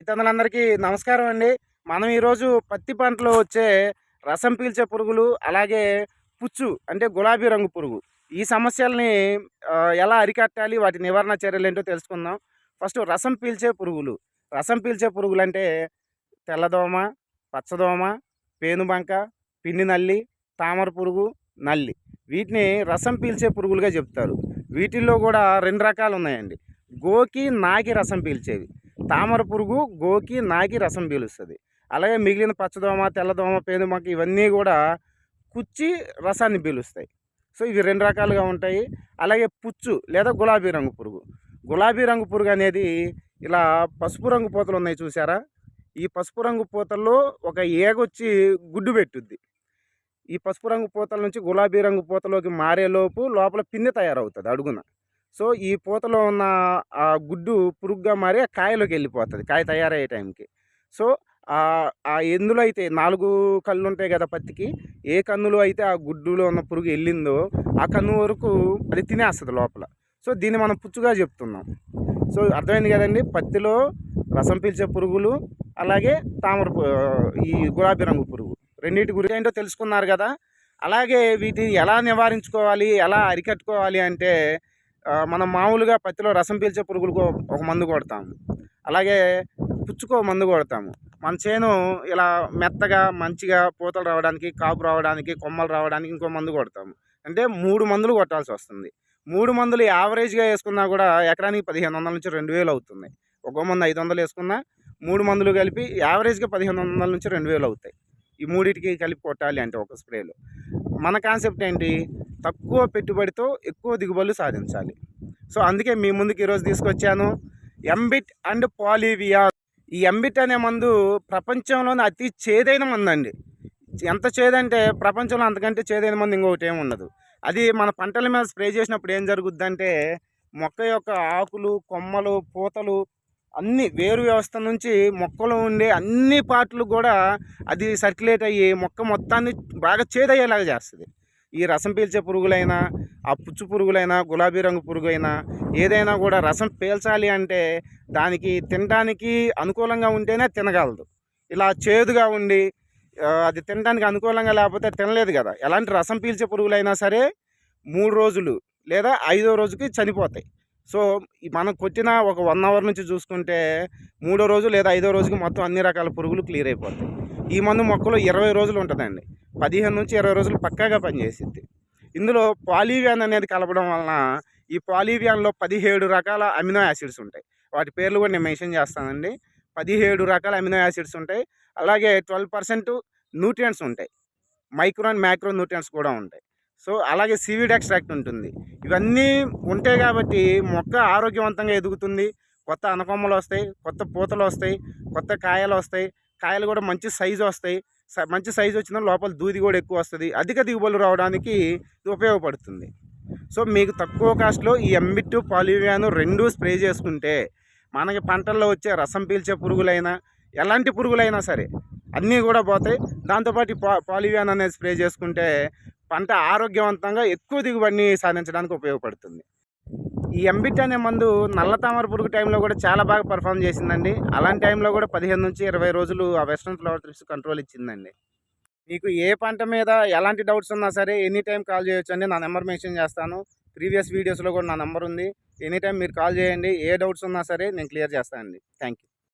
రైతన్నలందరికీ నమస్కారం అండి. మనం ఈరోజు పత్తి పంటలో వచ్చే రసం పీల్చే పురుగులు, అలాగే పుచ్చు అంటే గులాబీ రంగు పురుగు, ఈ సమస్యల్ని ఎలా అరికట్టాలి, వాటి నివారణ చర్యలేంటో తెలుసుకుందాం. ఫస్ట్ రసం పీల్చే పురుగులు. రసం పీల్చే పురుగులంటే తెల్లదోమ, పచ్చదోమ, పేనుబంక, పిండి నల్లి, తామర పురుగు, నల్లి. వీటిని రసం పీల్చే పురుగులుగా చెప్తారు. వీటిల్లో కూడా 2 రకాలు ఉన్నాయండి. గోకి, నాకి రసం పీల్చేవి. తామర పురుగు గోకి, నాకి రసం పీలుస్తుంది. అలాగే మిగిలిన పచ్చదోమ, తెల్లదోమ, పేనుబంక ఇవన్నీ కూడా కుచ్చి రసాన్ని పీలుస్తాయి. సో ఇవి 2 రకాలుగా ఉంటాయి. అలాగే పుచ్చు లేదా గులాబీ రంగు పురుగు. గులాబీ రంగు పురుగు అనేది ఇలా పసుపు రంగు పూతలు ఉన్నాయి చూసారా? ఈ పసుపు రంగు పూతల్లో ఒక ఏగొచ్చి గుడ్డు పెట్టుద్ది. ఈ పసుపు రంగు పూతల నుంచి గులాబీ రంగు పూతలోకి మారేలోపు లోపల పిండి తయారవుతుంది అడుగున. సో ఈ పూతలో ఉన్న ఆ గుడ్డు పురుగుగా మారి ఆ కాయలోకి వెళ్ళిపోతుంది కాయ తయారయ్యే టైంకి. సో ఎందులో అయితే 4 కళ్ళు ఉంటాయి కదా పత్తికి, ఏ కన్నులో అయితే ఆ గుడ్డులో ఉన్న పురుగు వెళ్ళిందో ఆ కన్ను వరకు అది తినేస్తుంది లోపల. సో దీన్ని మనం పుచ్చుగా చెప్తున్నాం. సో అర్థమైంది కదండి. పత్తిలో రసం పీల్చే పురుగులు, అలాగే ఈ గులాబీ రంగు పురుగు, రెండింటి గురించి ఏంటో తెలుసుకున్నారు కదా. అలాగే వీటిని ఎలా నివారించుకోవాలి, ఎలా అరికట్టుకోవాలి అంటే మనం మామూలుగా పత్తిలో రసం పీల్చే పురుగులకు ఒక మందు కొడతాము, అలాగే పుచ్చుకో మందు కొడతాము. మన చేను ఇలా మెత్తగా మంచిగా పూతలు రావడానికి, కాపు రావడానికి, కొమ్మలు రావడానికి ఇంకో మందు కొడతాము. అంటే 3 మందులు కొట్టాల్సి వస్తుంది. 3 మందులు యావరేజ్గా వేసుకున్నా కూడా ఎకరానికి 1500 నుంచి 2000 అవుతుంది. ఒక్కో మందు 500 వేసుకున్నా 3 మందులు కలిపి యావరేజ్గా 1500 నుంచి 2000 అవుతాయి. ఈ మూడింటికి కలిపి కొట్టాలి అంటే ఒక స్ప్రేలో. మన కాన్సెప్ట్ ఏంటి? తక్కువ పెట్టుబడితో ఎక్కువ దిగుబడులు సాధించాలి. సో అందుకే మీ ముందుకు ఈరోజు తీసుకొచ్చాను ఎంబిట్ అండ్ పాలివియా. ఈ ఎంబిట్ అనే మందు ప్రపంచంలోనే అతి చేదైన మందు అండి. ఎంత చేదంటే ప్రపంచంలో అంతకంటే చేదైన మందు ఇంకొకటి ఏమి ఉండదు. అది మన పంటల మీద స్ప్రే చేసినప్పుడు ఏం జరుగుద్దంటే మొక్క యొక్క ఆకులు, కొమ్మలు, పూతలు అన్ని వేరు వ్యవస్థ నుంచి మొక్కలో ఉండే అన్ని పార్ట్లు కూడా అది సర్క్యులేట్ అయ్యి మొక్క మొత్తాన్ని బాగా చేదయ్యేలాగా చేస్తుంది. ఈ రసం పీల్చే పురుగులైనా, ఆ పుచ్చు పురుగులైనా, గులాబీ రంగు పురుగు అయినా ఏదైనా కూడా రసం పీల్చాలి అంటే దానికి తినడానికి అనుకూలంగా ఉంటేనే తినగలదు. ఇలా చేదుగా ఉండి అది తినడానికి అనుకూలంగా లేకపోతే తినలేదు కదా. ఎలాంటి రసం పీల్చే పురుగులైనా సరే 3 రోజులు లేదా 5వ రోజుకి చనిపోతాయి. సో మనం కొట్టిన ఒక 1 అవర్ నుంచి చూసుకుంటే 3వ రోజు లేదా 5వ రోజుకి మొత్తం అన్ని రకాల పురుగులు క్లియర్ అయిపోతాయి. ఈ మందు మొక్కలో 20 రోజులు ఉంటుందండి. 15 నుంచి 20 రోజులు పక్కాగా పనిచేసిద్ది. ఇందులో పాలివియాన్ అనేది కలపడం వలన ఈ పాలివియాన్లో 17 రకాల అమినో యాసిడ్స్ ఉంటాయి. వాటి పేర్లు కూడా నేను మెన్షన్ చేస్తానండి. 17 రకాల అమినో యాసిడ్స్ ఉంటాయి. అలాగే 12% న్యూట్రియంట్స్ ఉంటాయి. మైక్రో అండ్ మ్యాక్రో న్యూట్రియంట్స్ కూడా ఉంటాయి. సో అలాగే సీవీడ్ ఎక్స్ట్రాక్ట్ ఉంటుంది. ఇవన్నీ ఉంటాయి కాబట్టి మొక్క ఆరోగ్యవంతంగా ఎదుగుతుంది. కొత్త అనకొమ్మలు వస్తాయి, కొత్త పూతలు వస్తాయి, కొత్త కాయలు వస్తాయి. కాయలు కూడా మంచి సైజు వస్తాయి. మంచి సైజు వచ్చిన లోపల దూది కూడా ఎక్కువ వస్తుంది. అధిక దిగుబడులు రావడానికి ఇది ఉపయోగపడుతుంది. సో మీకు తక్కువ కాస్ట్లో ఈ ఎంబిట్, పాలివియాన్ 2 స్ప్రే చేసుకుంటే మనకి పంటల్లో వచ్చే రసం పీల్చే పురుగులైనా, ఎలాంటి పురుగులైనా సరే అన్నీ కూడా పోతాయి. దాంతోపాటు పాలివియాన్ అనేది స్ప్రే చేసుకుంటే పంట ఆరోగ్యవంతంగా ఎక్కువ దిగుబడిని సాధించడానికి ఉపయోగపడుతుంది. ఈ ఎంబిట్ అనే మందు నల్ల తామర పురుగు టైంలో కూడా చాలా బాగా పర్ఫామ్ చేసిందండి. అలాంటి టైంలో కూడా 15 నుంచి 20 రోజులు ఆ వెస్ట్రన్ ఫ్లవర్ థ్రిప్స్ కంట్రోల్ ఇచ్చిందండి. మీకు ఏ పంట మీద ఎలాంటి డౌట్స్ ఉన్నా సరే ఎనీ టైం కాల్ చేయొచ్చు అండి. నా నెంబర్ మెన్షన్ చేస్తాను. ప్రీవియస్ వీడియోస్లో కూడా నా నెంబర్ ఉంది. ఎనీ టైం మీరు కాల్ చేయండి. ఏ డౌట్స్ ఉన్నా సరే నేను క్లియర్ చేస్తానండి. Thank you.